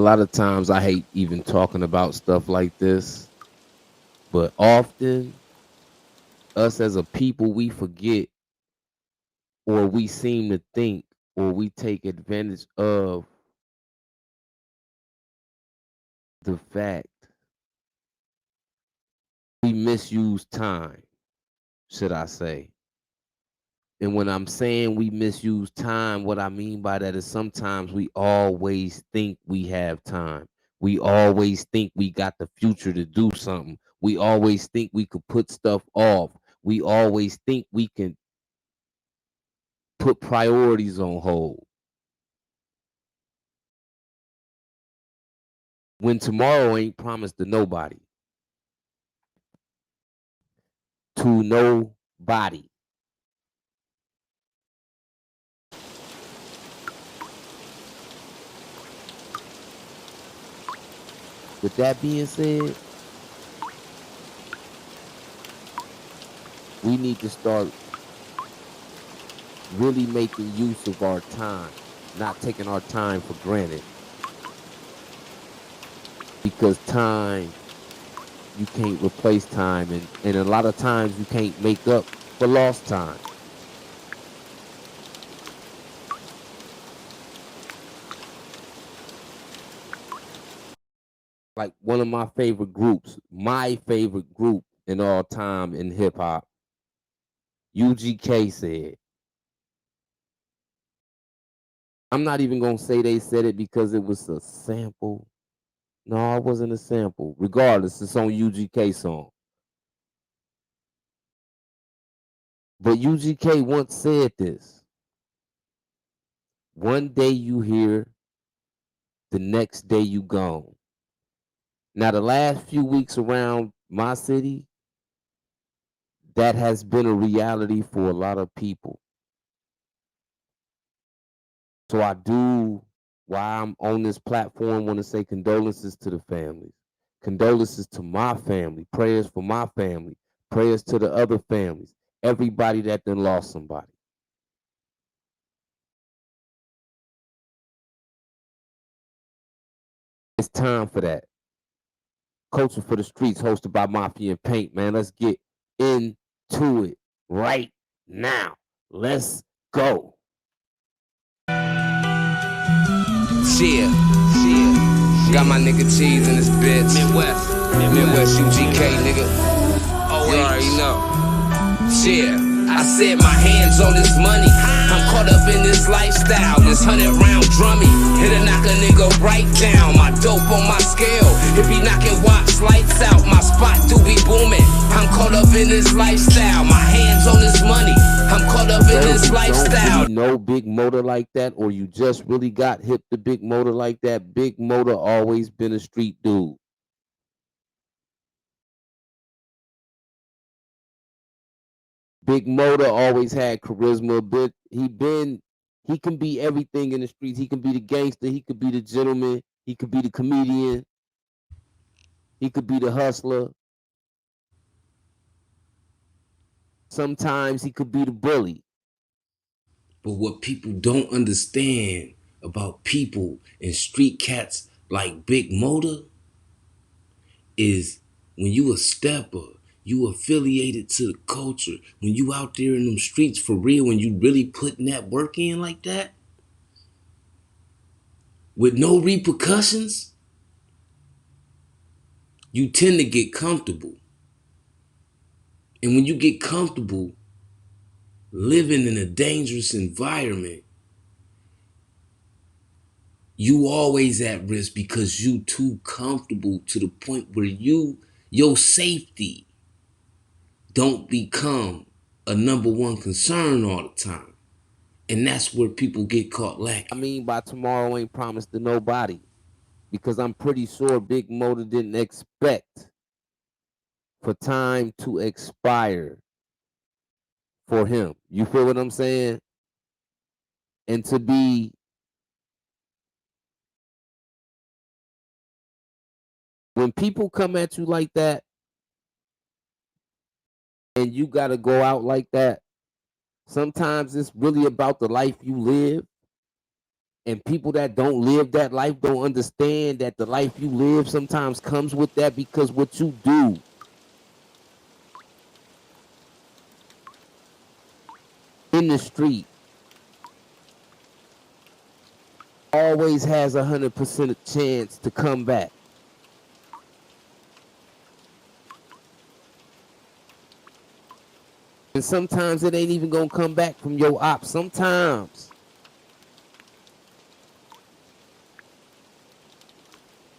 lot of times I hate even talking about stuff like this, but often us as a people, we forget or we seem to think or we take advantage of the fact we misuse time, should I say. And when I'm saying we misuse time, what I mean by that is sometimes we always think we have time. We always think we got the future to do something. We always think we could put stuff off. We always think we can put priorities on hold. When tomorrow ain't promised to nobody, to nobody. With that being said, we need to start really making use of our time, not taking our time for granted. Because time, you can't replace time, and a lot of times you can't make up for lost time. Like one of my favorite group in all time in hip hop, UGK said, I'm not even gonna say they said it because it was a sample. No, it wasn't a sample. Regardless, it's on UGK song. But UGK once said this: one day you here, the next day you gone. Now, the last few weeks around my city, that has been a reality for a lot of people. So I do, while I'm on this platform, want to say condolences to the families. Condolences to my family. Prayers for my family. Prayers to the other families. Everybody that done lost somebody. It's time for that. Culture for the Streets, hosted by Mafia and Paint, man. Let's get into it right now. Let's go. Yeah, yeah. Got my nigga Cheese in this bitch. Midwest UGK, nigga. You already know. Yeah, I said my hands on this money. I'm caught up in this lifestyle, this 100-round drummy. It'll knock a nigga right down. My dope on my scale, it be knocking watch lights out. My spot do be booming. I'm caught up in this lifestyle. My hands on this money. I'm caught up in this lifestyle. Really know Big Mota like that, or you just really got hip to Big Mota like that. Big Mota always been a street dude. Big Mota always had charisma, but he can be everything in the streets. He can be the gangster, he could be the gentleman, he could be the comedian, he could be the hustler. Sometimes he could be the bully. But what people don't understand about people and street cats like Big Mota is when you a stepper, you affiliated to the culture, when you out there in them streets for real, when you really putting that work in like that, with no repercussions, you tend to get comfortable. And when you get comfortable living in a dangerous environment, you always at risk because you too comfortable to the point where your safety don't become a number one concern all the time. And that's where people get caught I lacking. mean, by tomorrow ain't promised to nobody. Because I'm pretty sure Big Mota didn't expect for time to expire for him. You feel what I'm saying? And to be, when people come at you like that and you got to go out like that, sometimes it's really about the life you live. And people that don't live that life don't understand that the life you live sometimes comes with that, because what you do in the street always has 100% chance to come back. And sometimes it ain't even gonna come back from your ops. Sometimes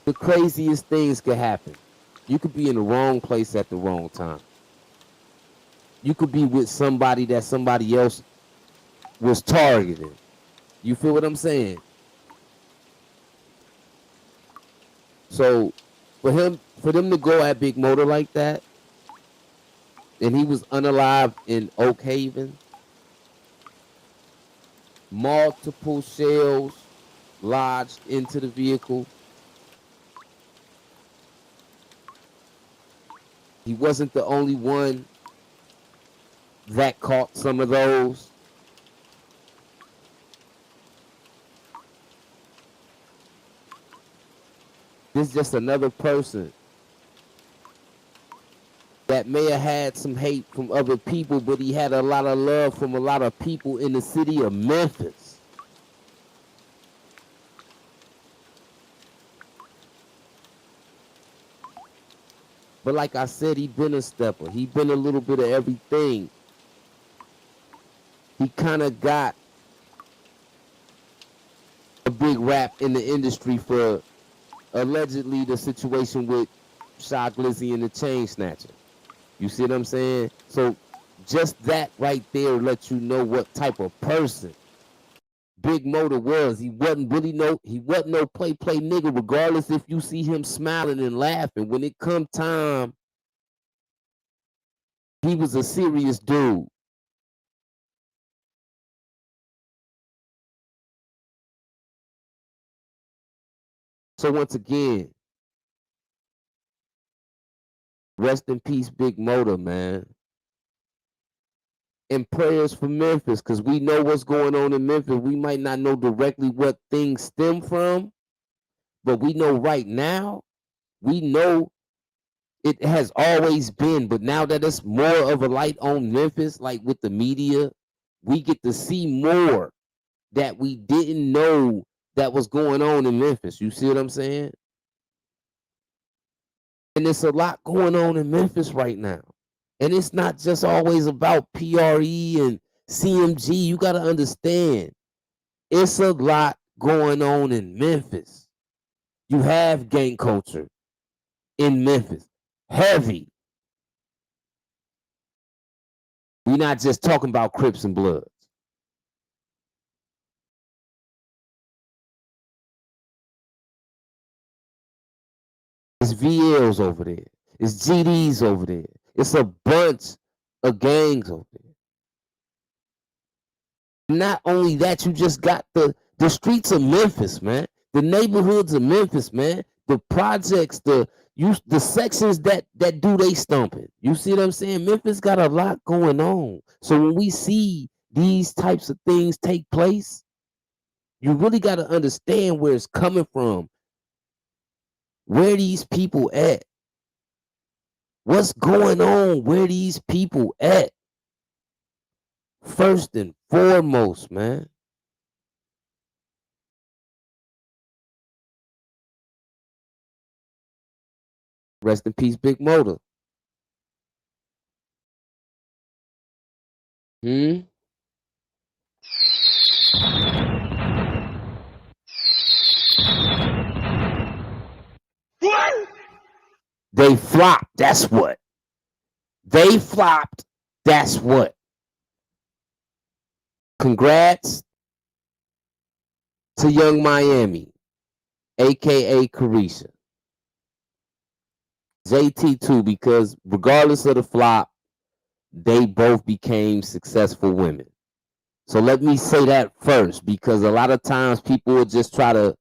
the craziest things could happen. You could be in the wrong place at the wrong time. You could be with somebody that somebody else was targeting. You feel what I'm saying? So for them to go at Big Mota like that, and he was unalived in Oak Haven, multiple shells lodged into the vehicle. He wasn't the only one that caught some of those. This is just another person that may have had some hate from other people, but he had a lot of love from a lot of people in the city of Memphis. But like I said, he been a stepper. He been a little bit of everything. He kind of got a big rap in the industry for allegedly the situation with Shy Glizzy and the Chain Snatcher. You see what I'm saying? So just that right there lets you know what type of person Big Mota was. He wasn't no play nigga, regardless if you see him smiling and laughing. When it come time, he was a serious dude. So once again, rest in peace, Big Mota, man. And prayers for Memphis, because we know what's going on in Memphis. We might not know directly what things stem from, but we know right now, we know it has always been. But now that it's more of a light on Memphis, like with the media, we get to see more that we didn't know that was going on in Memphis. You see what I'm saying? And there's a lot going on in Memphis right now. And it's not just always about PRE and CMG. You got to understand, it's a lot going on in Memphis. You have gang culture in Memphis. Heavy. We're not just talking about Crips and Bloods. It's VLs over there. It's GDs over there. It's a bunch of gangs over there. Not only that, you just got the streets of Memphis, man. The neighborhoods of Memphis, man. The projects, the sections that do they stumping. You see what I'm saying? Memphis got a lot going on. So when we see these types of things take place, you really got to understand where it's coming from. Where these people at? What's going on? Where these people at? First and foremost, man. Rest in peace, Big Mota. Hmm? They flopped. That's what. They flopped. That's what. Congrats to Young Miami, aka Carisha. JT too, because regardless of the flop, they both became successful women. So let me say that first, because a lot of times people will just try to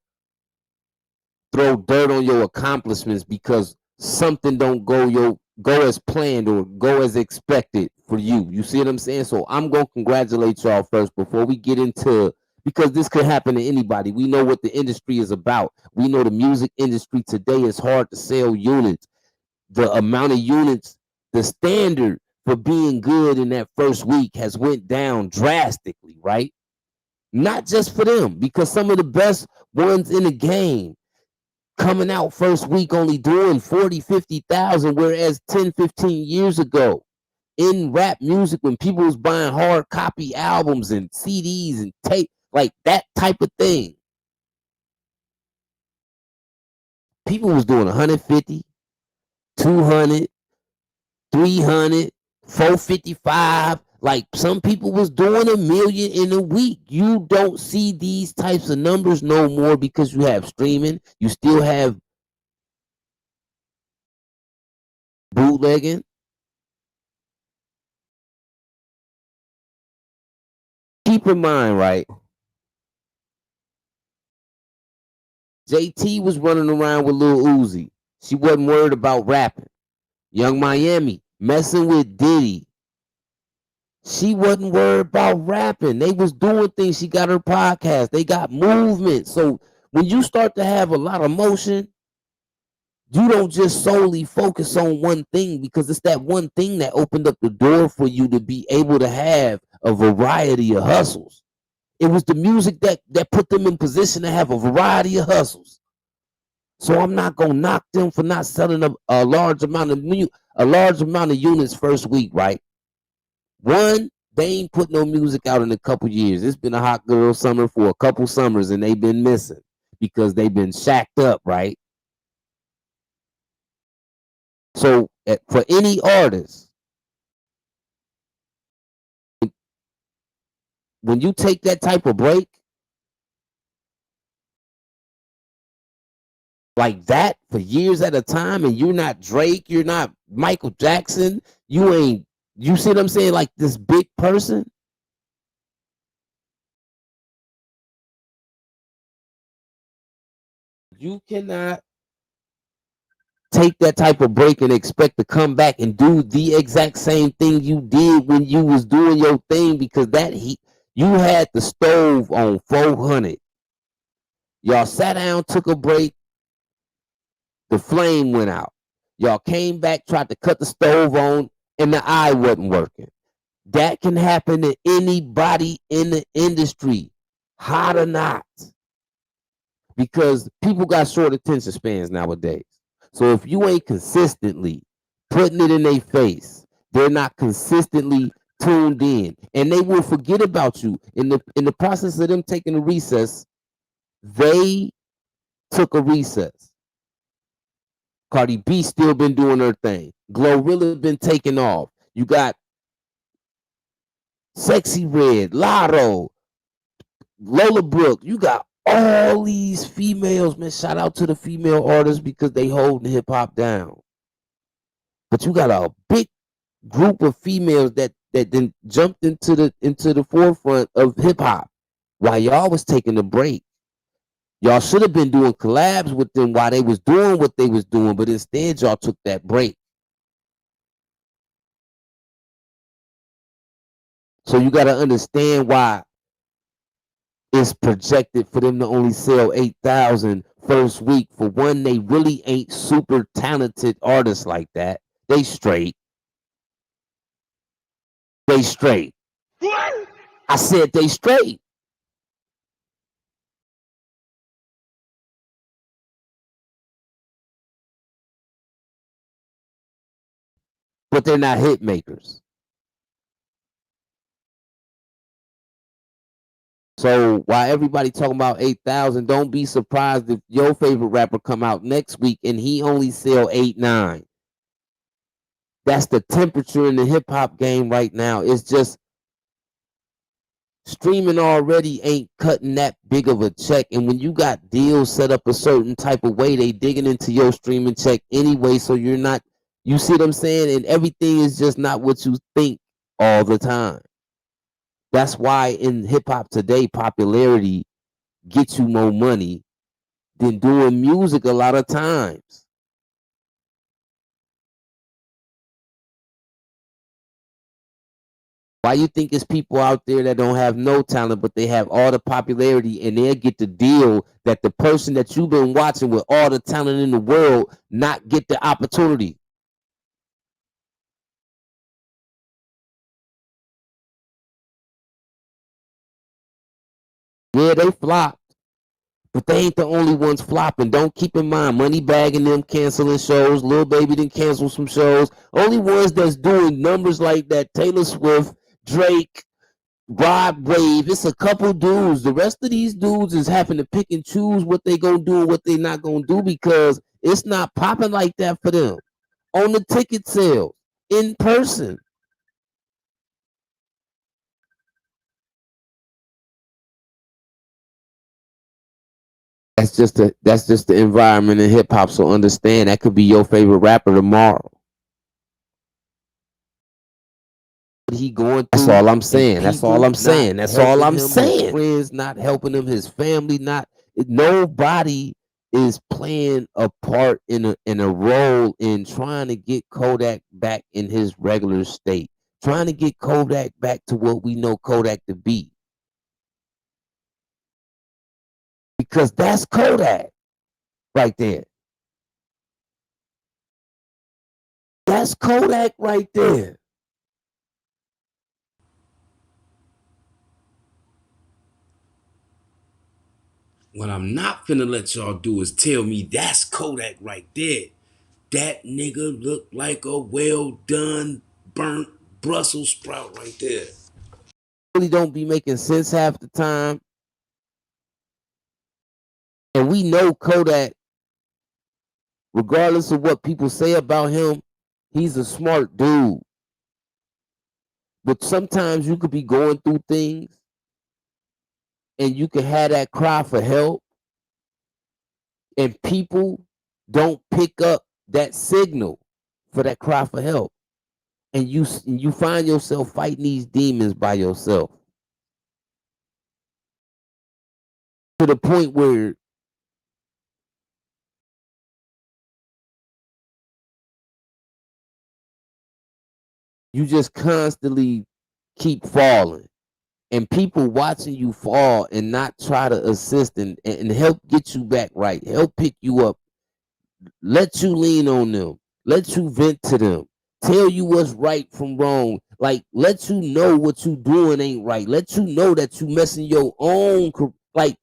throw dirt on your accomplishments because something don't go as planned or go as expected for you. You see what I'm saying? So I'm gonna congratulate y'all first before we get into because this could happen to anybody. We know what the industry is about. We know the music industry today is hard to sell units. The amount of units, the standard for being good in that first week has went down drastically, right? Not just for them, because some of the best ones in the game coming out first week only doing 40, 50,000, whereas 10, 15 years ago in rap music, when people was buying hard copy albums and CDs and tape, like that type of thing, people was doing 150, 200, 300, 455. Like some people was doing 1 million in a week. You don't see these types of numbers no more because you have streaming. You still have bootlegging. Keep in mind, right? JT was running around with Lil Uzi. She wasn't worried about rapping. Young Miami messing with Diddy. She wasn't worried about rapping. They was doing things. She got her podcast. They got movement. So when you start to have a lot of motion, you don't just solely focus on one thing, because it's that one thing that opened up the door for you to be able to have a variety of hustles. It was the music that put them in position to have a variety of hustles. So I'm not gonna knock them for not selling a large amount of units first week, right? One, they ain't put no music out in a couple years. It's been a hot girl summer for a couple summers, and they've been missing because they've been shacked up, right? So for any artist, when you take that type of break like that for years at a time, and you're not Drake, you're not Michael Jackson, you ain't, you see what I'm saying? Like this big person, you cannot take that type of break and expect to come back and do the exact same thing you did when you was doing your thing, because that heat, you had the stove on 400. Y'all sat down, took a break, the flame went out. Y'all came back, tried to cut the stove on, and the eye wasn't working. That can happen to anybody in the industry, hot or not, because people got short attention spans nowadays. So if you ain't consistently putting it in their face, they're not consistently tuned in, and they will forget about you in the process of them taking a recess. They took a recess. Cardi B still been doing her thing. Glorilla been taking off. You got Sexy Red, Lotto, Lola Brooke. You got all these females, man. Shout out to the female artists because they holding hip hop down. But you got a big group of females that then jumped into the forefront of hip hop while y'all was taking a break. Y'all should have been doing collabs with them while they was doing what they was doing, but instead y'all took that break. So you got to understand why it's projected for them to only sell 8,000 first week. For one, they really ain't super talented artists like that. They straight. They straight. What? I said they straight. But they're not hit makers. So while everybody talking about 8,000, don't be surprised if your favorite rapper come out next week and he only sell 8, 9. That's the temperature in the hip hop game right now. It's just streaming already ain't cutting that big of a check. And when you got deals set up a certain type of way, they digging into your streaming check anyway. So you're not, you see what I'm saying? And everything is just not what you think all the time. That's why in hip hop today, popularity gets you more money than doing music a lot of times. Why you think it's people out there that don't have no talent, but they have all the popularity, and they'll get the deal that the person that you've been watching with all the talent in the world not get the opportunity? Yeah, they flopped, but they ain't the only ones flopping. Don't keep in mind, Money bagging them canceling shows. Lil Baby didn't cancel some shows. Only ones that's doing numbers like that: Taylor Swift, Drake, Rod Wave. It's a couple dudes. The rest of these dudes is having to pick and choose what they gonna do and what they not gonna do because it's not popping like that for them on the ticket sales in person. That's just the environment in hip hop. So understand that could be your favorite rapper tomorrow. What he going That's through, all I'm and saying. That's all people I'm not saying. That's all helping I'm him, his saying. friends not helping him, his family not. Nobody is playing a part in a role in trying to get Kodak back in his regular state, trying to get Kodak back to what we know Kodak to be, because that's Kodak right there. That's Kodak right there. What I'm not finna let y'all do is tell me that's Kodak right there. That nigga look like a well done burnt Brussels sprout right there. Really don't be making sense half the time, and we know Kodak, regardless of what people say about him, he's a smart dude. But sometimes you could be going through things and you can have that cry for help, and people don't pick up that signal for that cry for help. And you find yourself fighting these demons by yourself to the point where you just constantly keep falling, and people watching you fall and not try to assist and help get you back right, help pick you up, let you lean on them, let you vent to them, tell you what's right from wrong, like let you know what you doing ain't right, let you know that you messing your own like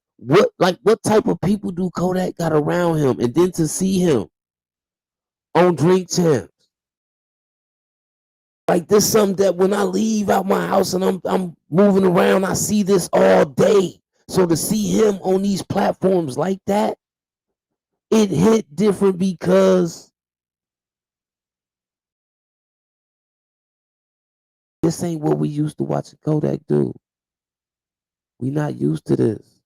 what type of people do Kodak got around him, and then to see him on Drink Champs. Like this something that when I leave out my house and I'm moving around, I see this all day. So to see him on these platforms like that, it hit different because this ain't what we used to watching Kodak do. We not used to this.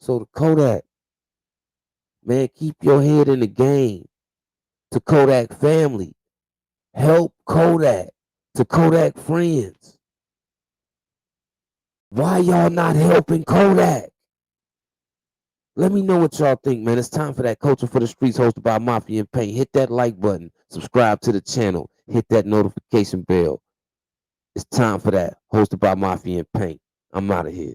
So the Kodak, man, keep your head in the game. To Kodak family, help Kodak. To Kodak friends, why y'all not helping Kodak? Let me know what y'all think, man. It's time for that Culture for the Streets hosted by Mafia and Paint. Hit that like button, subscribe to the channel, hit that notification bell. It's time for that, hosted by Mafia and Paint. I'm out of here.